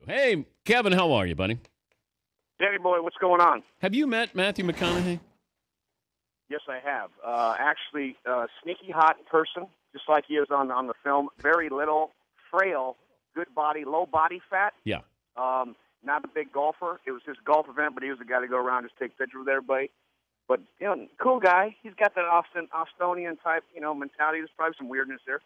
Hey, Kevin, how are you, buddy? Danny boy, what's going on? Have you met Matthew McConaughey? Yes, I have. Actually, sneaky hot person, just like he is on the film. Very little, frail, good body, low body fat. Yeah. Not a big golfer. It was his golf event, but he was the guy to go around and just take pictures with everybody. But, cool guy. He's got that Austonian type, mentality. There's probably some weirdness there.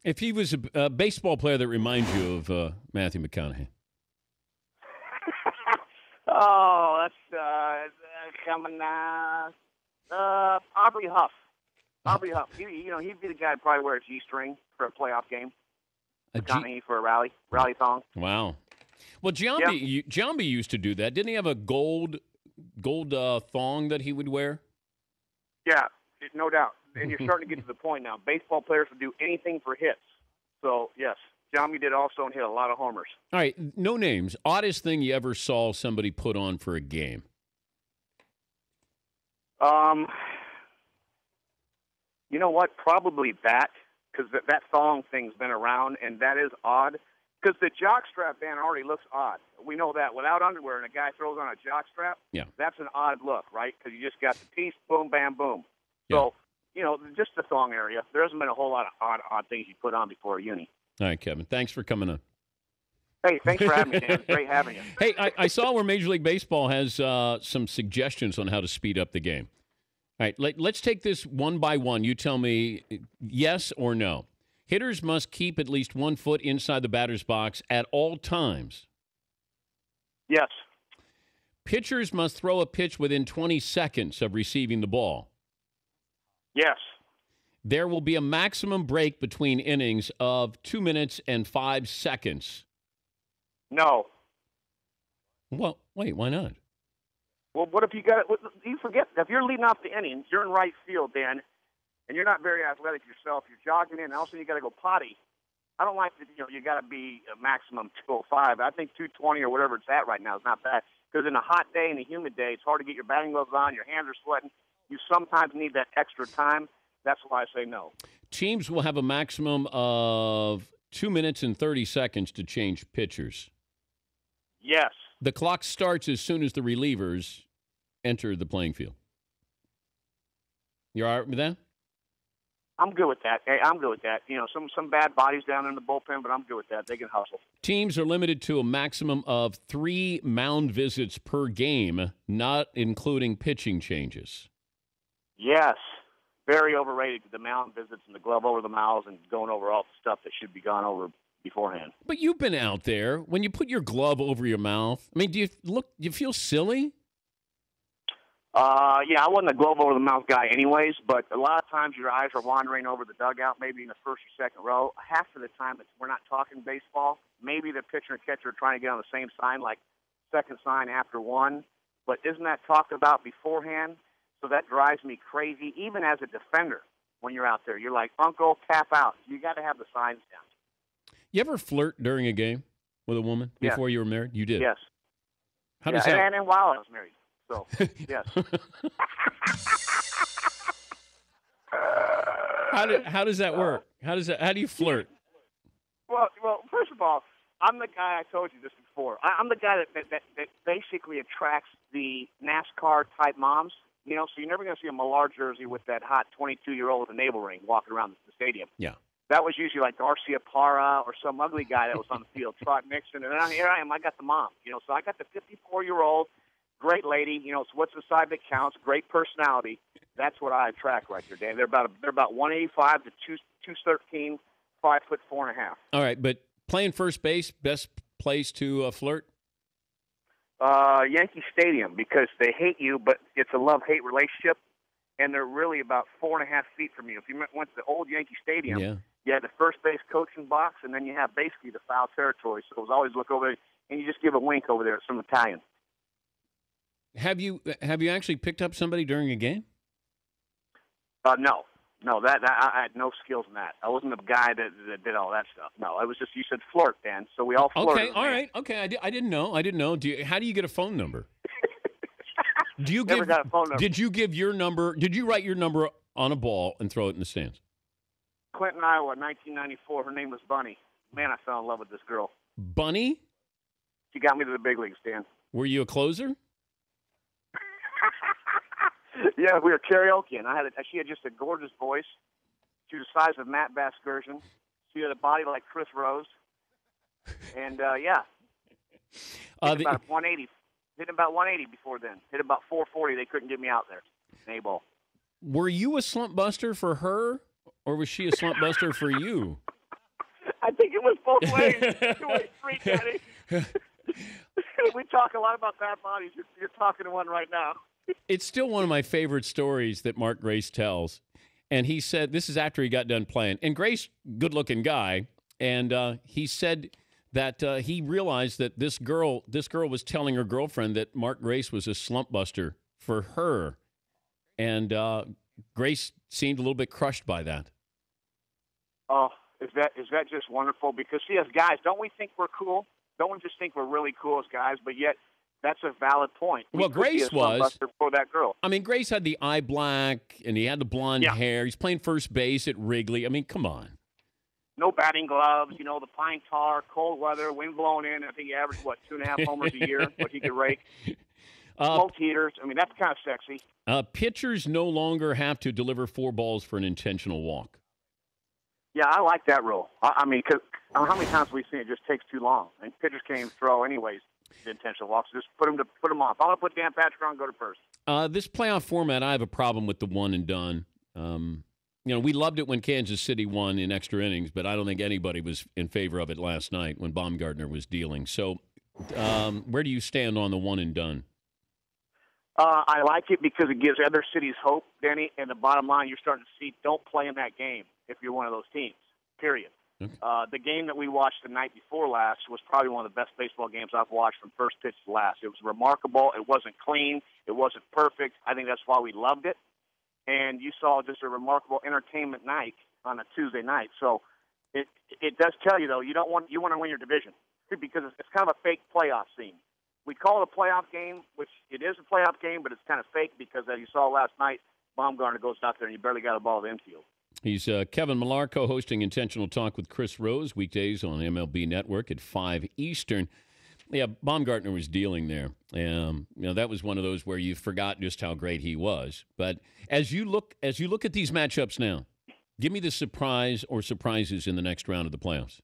If he was a baseball player that reminds you of Matthew McConaughey. Oh, that's coming Aubrey Huff. Aubrey Huff. He'd be the guy to probably wear a G-string for a playoff game. McConaughey for a rally thong. Wow. Well, Giambi used to do that. Didn't he have a gold thong that he would wear? Yeah, no doubt. And you're starting to get to the point now. Baseball players would do anything for hits. So, yes, Giambi did also and hit a lot of homers. All right, no names. Oddest thing you ever saw somebody put on for a game? You know what? Probably that, because that thong thing's been around, and that is odd. Because the jockstrap band already looks odd. We know that. Without underwear and a guy throws on a jockstrap, that's an odd look, right? Because you just got the piece, boom, bam, boom. Yeah. So, just the thong area. There hasn't been a whole lot of odd things you put on before a uni. All right, Kevin. Thanks for coming on. Hey, thanks for having me, Dan. Great having you. Hey, I saw where Major League Baseball has some suggestions on how to speed up the game. All right, let's take this one by one. You tell me yes or no. Hitters must keep at least 1 foot inside the batter's box at all times. Yes. Pitchers must throw a pitch within 20 seconds of receiving the ball. Yes. There will be a maximum break between innings of 2 minutes and 5 seconds. No. Well, wait, why not? Well, what if you you forget, if you're leading off the innings, you're in right field, Dan, and you're not very athletic yourself, you're jogging in, and all of a sudden you got to go potty. I don't like that, you got to be a maximum 205. I think 220 or whatever it's at right now is not bad. Because in a hot day and a humid day, it's hard to get your batting gloves on, your hands are sweating. You sometimes need that extra time. That's why I say no. Teams will have a maximum of 2 minutes and 30 seconds to change pitchers. Yes. The clock starts as soon as the relievers enter the playing field. You all right with that? I'm good with that. Hey, I'm good with that. Some bad bodies down in the bullpen, but I'm good with that. They can hustle. Teams are limited to a maximum of 3 mound visits per game, not including pitching changes. Yes. Very overrated, the mound visits and the glove over the mouths and going over all the stuff that should be gone over beforehand. But you've been out there. When you put your glove over your mouth, I mean, do you feel silly? Yeah, I wasn't a glove over the mouth guy anyways, but a lot of times your eyes are wandering over the dugout, maybe in the first or second row. Half of the time we're not talking baseball. Maybe the pitcher and catcher are trying to get on the same sign, like second sign after one. But isn't that talked about beforehand? So that drives me crazy, even as a defender. When you're out there, you're like, Uncle, tap out. You got to have the signs down. You ever flirt during a game with a woman before you were married? You did? Yes. How does that? And while I was married. So, yes. How does that work? How do you flirt? Well, first of all, I'm the guy, I told you this before. I'm the guy that basically attracts the NASCAR-type moms. So you're never going to see a Millard jersey with that hot 22-year-old with a navel ring walking around the stadium. Yeah. That was usually like Garcia Parra or some ugly guy that was on the field, Trot Nixon. And here I am, I got the mom. So I got the 54-year-old, great lady. So what's the side that counts? Great personality. That's what I attract right there, Dan. They're about 185 to 213, 5'4.5". All right, but playing first base, best place to flirt? Yankee Stadium, because they hate you, but it's a love-hate relationship, and they're really about 4.5 feet from you. If you went to the old Yankee Stadium, you had the first base coaching box, and then you have basically the foul territory. So it was always look over there, and you just give a wink over there at some Italian. Have you actually picked up somebody during a game? No, that I had no skills in that. I wasn't the guy that did all that stuff. No, it was just, you said flirt, Dan, so we all flirted. Okay, all right. Okay, I didn't know. How do you get a phone number? Never got a phone number. Did you give your number? Did you write your number on a ball and throw it in the stands? Clinton, Iowa, 1994. Her name was Bunny. man, I fell in love with this girl. Bunny? She got me to the big leagues, Dan. Were you a closer? Yeah, we were karaoke, and she had just a gorgeous voice. She was the size of Matt Vasgersian. She had a body like Chris Rose. And, yeah. Hit about 180. Hit about 180 before then. Hit about 440. They couldn't get me out there in A-ball. Were you a slump buster for her, or was she a slump buster for you? I think it was both ways. Two-way street, Daddy. We talk a lot about bad bodies. You're talking to one right now. It's still one of my favorite stories that Mark Grace tells. And he said, this is after he got done playing. And Grace, good-looking guy, and he said that he realized that this girl was telling her girlfriend that Mark Grace was a slump buster for her. And Grace seemed a little bit crushed by that. Oh, is that just wonderful? Because, see, as guys, don't we think we're cool? Don't we just think we're really cool as guys? But yet, that's a valid point. Well, Grace was for that girl. I mean, Grace had the eye black, and he had the blonde hair. He's playing first base at Wrigley. I mean, come on. No batting gloves, the pine tar, cold weather, wind blowing in. I think he averaged, 2.5 homers a year, what he could rake. Smoke heaters. I mean, that's kind of sexy. Pitchers no longer have to deliver 4 balls for an intentional walk. Yeah, I like that rule. I mean, because how many times have we seen it just takes too long? And pitchers can't even throw anyways, the intentional walks. Just put them off. I'm going to put Dan Patrick on and go to first. This playoff format, I have a problem with the one and done. We loved it when Kansas City won in extra innings, but I don't think anybody was in favor of it last night when Baumgartner was dealing. So where do you stand on the one and done? I like it because it gives other cities hope, Denny, and the bottom line you're starting to see, don't play in that game if you're one of those teams, period. Okay. The game that we watched the night before last was probably one of the best baseball games I've watched from first pitch to last. It was remarkable. It wasn't clean. It wasn't perfect. I think that's why we loved it. And you saw just a remarkable entertainment night on a Tuesday night. So it does tell you, though, you want to win your division because it's kind of a fake playoff scene. We call it a playoff game, which it is a playoff game, but it's kind of fake because, as you saw last night, Baumgartner goes out there and you barely got a ball at the infield. He's Kevin Millar, co-hosting Intentional Talk with Chris Rose, weekdays on MLB Network at 5 Eastern. Yeah, Baumgartner was dealing there. That was one of those where you forgot just how great he was. But as you look at these matchups now, give me the surprise or surprises in the next round of the playoffs.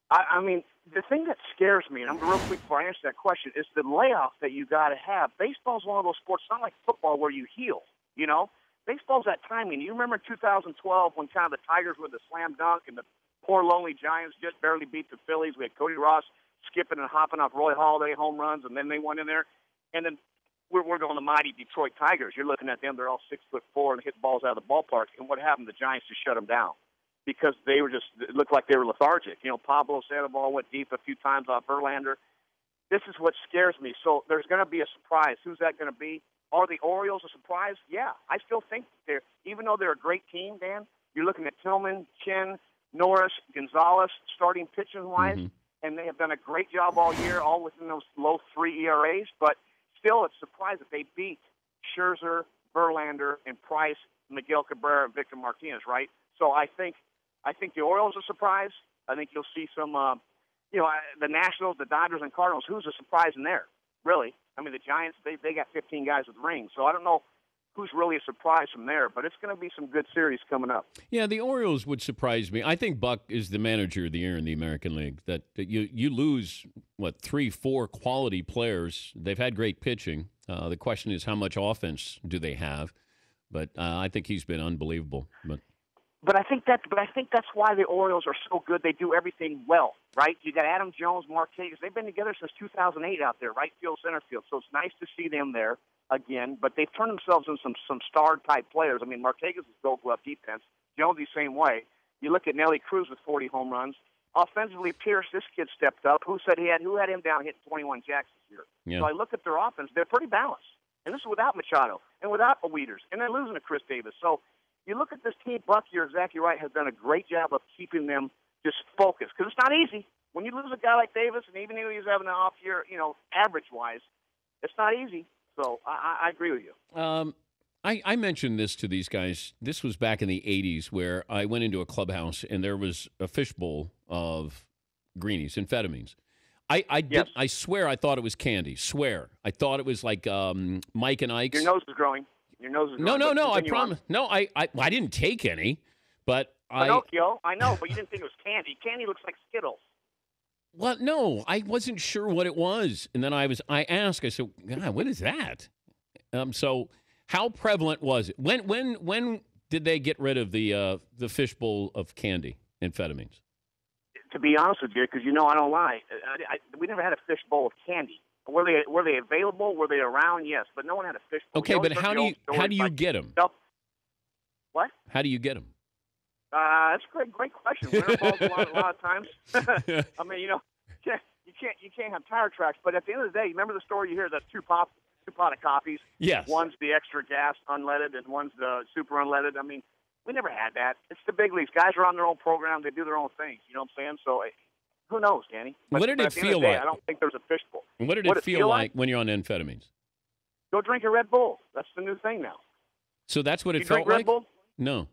I mean, the thing that scares me, and I'm real quick before I answer that question, is the layoff that you got to have. Baseball's one of those sports, not like football where you heal, Baseball's that timing. You remember 2012 when kind of the Tigers were the slam dunk and the poor lonely Giants just barely beat the Phillies. We had Cody Ross skipping and hopping off Roy Halladay home runs, and then they went in there. And then we're going to mighty Detroit Tigers. You're looking at them. They're all 6'4" and hit balls out of the ballpark. And what happened? The Giants just shut them down because they were it looked like they were lethargic. Pablo Sandoval went deep a few times off Verlander. This is what scares me. So there's going to be a surprise. Who's that going to be? Are the Orioles a surprise? Yeah, I still think even though they're a great team, Dan, you're looking at Tillman, Chen, Norris, Gonzalez, starting pitching-wise, and they have done a great job all year, all within those low 3 ERAs, but still it's a surprise that they beat Scherzer, Verlander, and Price, Miguel Cabrera, and Victor Martinez, right? So I think the Orioles are a surprise. I think you'll see some, the Nationals, the Dodgers, and Cardinals. Who's a surprise in there, really? I mean, the Giants, they got 15 guys with rings, so I don't know who's really a surprise from there, but it's going to be some good series coming up. Yeah, the Orioles would surprise me. I think Buck is the manager of the year in the American League. That you lose, 3-4 quality players. They've had great pitching. The question is how much offense do they have? But I think he's been unbelievable. But I think that's why the Orioles are so good. They do everything well, right? You got Adam Jones, Marquez. They've been together since 2008 out there, right field, center field. So it's nice to see them there again. But they've turned themselves into some star-type players. I mean, Marquez is Gold Glove defense. Jones the same way. You look at Nelly Cruz with 40 home runs. Offensively, Pierce, this kid stepped up. Who had him down hitting 21 jacks this year? Yeah. So I look at their offense. They're pretty balanced. And this is without Machado and without Weeders. And they're losing to Chris Davis. So you look at this team, Buck, you're exactly right, has done a great job of keeping them just focused. Because it's not easy. When you lose a guy like Davis, and even though he's having an off year, average-wise, it's not easy. So I agree with you. I mentioned this to these guys. This was back in the 80s where I went into a clubhouse and there was a fishbowl of greenies, amphetamines. Yes. I swear I thought it was candy. Swear. I thought it was like Mike and Ike's. Your nose is growing. Your nose is No, growing. no, no. I Continue on. promise. No, I didn't take any, but Pinocchio, I know, but you didn't think it was candy. Candy looks like Skittles. Well, no, I wasn't sure what it was, and then I asked. I said, "God, what is that?" So how prevalent was it? When did they get rid of the fishbowl of candy, amphetamines? To be honest with you, because I don't lie, we never had a fish bowl of candy. Were they available? Were they around? Yes, but no one had a fish bowl. Okay, but how do you get them? What? How do you get them? That's a great question. Winter falls a lot of times. I mean, you can't have tire tracks. But at the end of the day, remember the story you hear that two pot of coffees. Yes. One's the extra gas unleaded, and one's the super unleaded. I mean, we never had that. It's the big leagues. Guys are on their own program. They do their own things. You know what I'm saying? So who knows, Danny? What did it feel like? I don't think there's a fish bowl. What did it feel like when you're on amphetamines? Go drink a Red Bull. That's the new thing now. So that's what it you felt drink Red like? Bull? No.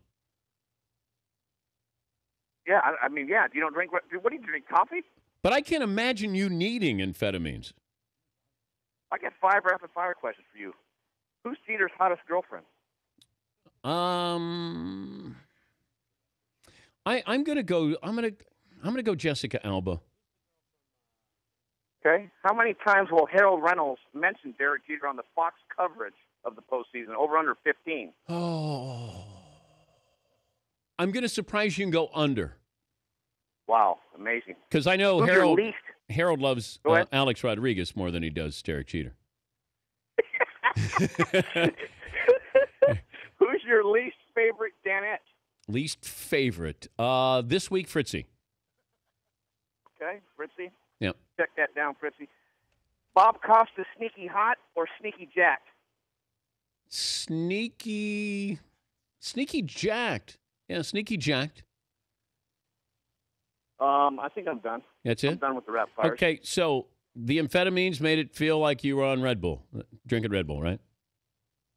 Yeah, I mean, yeah. You don't drink. What do you drink? Coffee? But I can't imagine you needing amphetamines. I got 5 rapid fire questions for you. Who's Jeter's hottest girlfriend? I'm gonna go Jessica Alba. Okay. How many times will Harold Reynolds mention Derek Jeter on the Fox coverage of the postseason? Over under 15. Oh. I'm gonna surprise you and go under. Wow, amazing. Because I know Who's Harold loves Alex Rodriguez more than he does Derek Jeter. Who's your least favorite Danette? Least favorite. This week, Fritzy. Okay, Fritzy. Yep. Check that down, Fritzy. Bob Costa, sneaky hot or sneaky jacked? Sneaky jacked. Yeah, sneaky jacked. I think I'm done. That's it? I'm done with the rapid fires. Okay, so the amphetamines made it feel like you were on Red Bull, drinking Red Bull, right?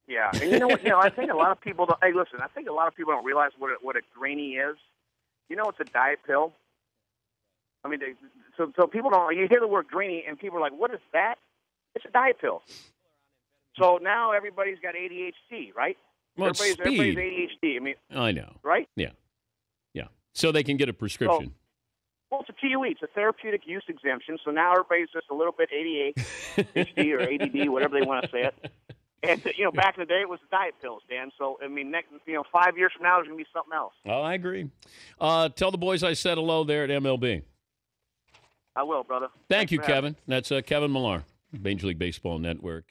Yeah, and you know what? I think a lot of people don't. Hey, listen, I think a lot of people don't realize what a greenie is. It's a diet pill. I mean, so people don't. You hear the word greenie, and people are like, "What is that?" It's a diet pill. So now everybody's got ADHD, right? Well, everybody's ADHD. I mean, I know, right? Yeah. So they can get a prescription. Well, it's a TUE. It's a therapeutic use exemption. So now everybody's just a little bit ADHD or ADD, whatever they want to say it. And back in the day, it was diet pills, Dan. So I mean, 5 years from now, there's going to be something else. Oh, I agree. Tell the boys I said hello there at MLB. I will, brother. Thank you, Kevin. That's Kevin Millar, Major League Baseball Network.